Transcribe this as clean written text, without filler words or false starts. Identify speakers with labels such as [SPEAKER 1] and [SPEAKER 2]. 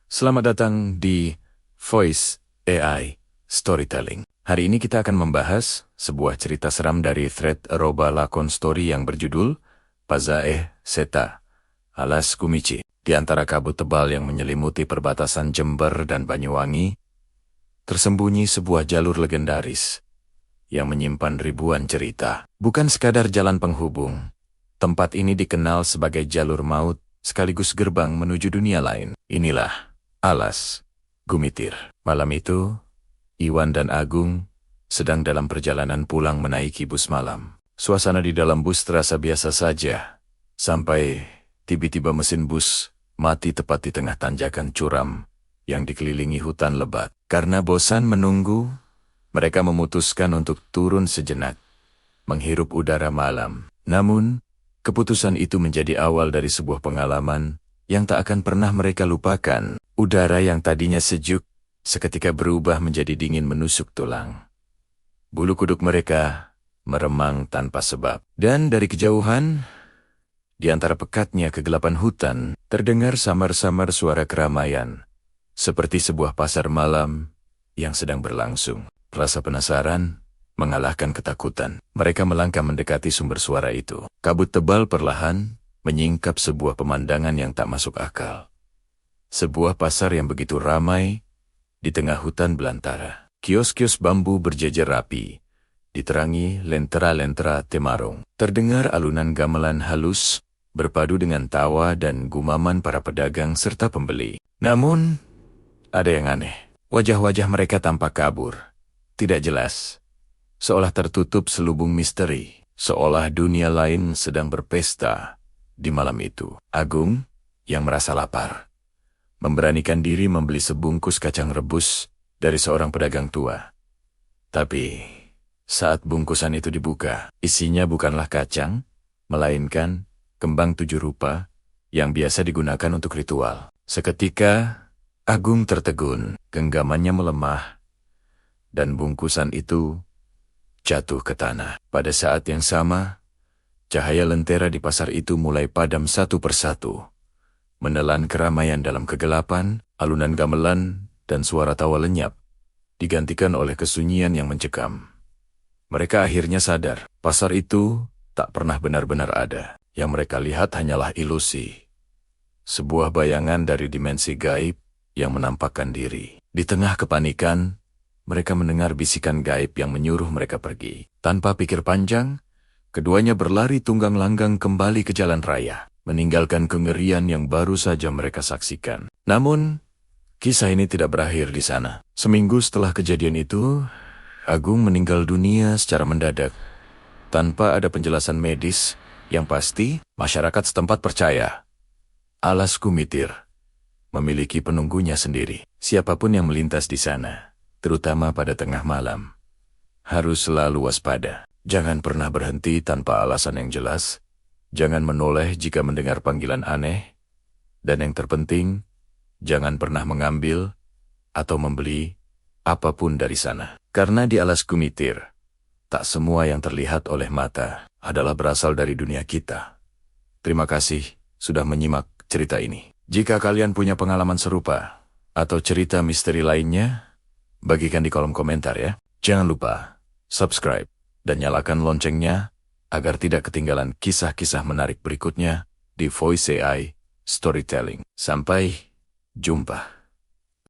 [SPEAKER 1] Selamat datang di Voice AI Storytelling. Hari ini kita akan membahas sebuah cerita seram dari thread @lakon story yang berjudul Pazaeh Seta alias Kumici. Di antara kabut tebal yang menyelimuti perbatasan Jember dan Banyuwangi, tersembunyi sebuah jalur legendaris yang menyimpan ribuan cerita. Bukan sekadar jalan penghubung, tempat ini dikenal sebagai jalur maut sekaligus gerbang menuju dunia lain. Inilah Alas Gumitir. Malam itu, Iwan dan Agung sedang dalam perjalanan pulang menaiki bus malam. Suasana di dalam bus terasa biasa saja, sampai tiba-tiba mesin bus mati tepat di tengah tanjakan curam yang dikelilingi hutan lebat. Karena bosan menunggu, mereka memutuskan untuk turun sejenak, menghirup udara malam. Namun, keputusan itu menjadi awal dari sebuah pengalaman yang tak akan pernah mereka lupakan. Udara yang tadinya sejuk, seketika berubah menjadi dingin menusuk tulang. Bulu kuduk mereka meremang tanpa sebab. Dan dari kejauhan, di antara pekatnya kegelapan hutan, terdengar samar-samar suara keramaian, seperti sebuah pasar malam yang sedang berlangsung. Rasa penasaran mengalahkan ketakutan. Mereka melangkah mendekati sumber suara itu. Kabut tebal perlahan menyingkap sebuah pemandangan yang tak masuk akal. Sebuah pasar yang begitu ramai di tengah hutan belantara. Kios-kios bambu berjejer rapi, diterangi lentera-lentera temarung. Terdengar alunan gamelan halus berpadu dengan tawa dan gumaman para pedagang serta pembeli. Namun, ada yang aneh. Wajah-wajah mereka tampak kabur, tidak jelas, seolah tertutup selubung misteri, seolah dunia lain sedang berpesta di malam itu. Agung, yang merasa lapar, memberanikan diri membeli sebungkus kacang rebus dari seorang pedagang tua. Tapi, saat bungkusan itu dibuka, isinya bukanlah kacang, melainkan kembang 7 rupa yang biasa digunakan untuk ritual. Seketika, Agung tertegun, genggamannya melemah, dan bungkusan itu jatuh ke tanah. Pada saat yang sama, cahaya lentera di pasar itu mulai padam satu persatu, menelan keramaian dalam kegelapan. Alunan gamelan dan suara tawa lenyap, digantikan oleh kesunyian yang mencekam. Mereka akhirnya sadar, pasar itu tak pernah benar-benar ada. Yang mereka lihat hanyalah ilusi, sebuah bayangan dari dimensi gaib yang menampakkan diri. Di tengah kepanikan, mereka mendengar bisikan gaib yang menyuruh mereka pergi. Tanpa pikir panjang, keduanya berlari tunggang langgang kembali ke jalan raya, meninggalkan kengerian yang baru saja mereka saksikan. Namun, kisah ini tidak berakhir di sana. Seminggu setelah kejadian itu, Agung meninggal dunia secara mendadak, tanpa ada penjelasan medis. Yang pasti, masyarakat setempat percaya Alas Gumitir memiliki penunggunya sendiri. Siapapun yang melintas di sana, terutama pada tengah malam, harus selalu waspada. Jangan pernah berhenti tanpa alasan yang jelas. Jangan menoleh jika mendengar panggilan aneh. Dan yang terpenting, jangan pernah mengambil atau membeli apapun dari sana. Karena di Alas Gumitir, tak semua yang terlihat oleh mata adalah berasal dari dunia kita. Terima kasih sudah menyimak cerita ini. Jika kalian punya pengalaman serupa atau cerita misteri lainnya, bagikan di kolom komentar ya. Jangan lupa subscribe dan nyalakan loncengnya agar tidak ketinggalan kisah-kisah menarik berikutnya di Voice AI Storytelling. Sampai jumpa.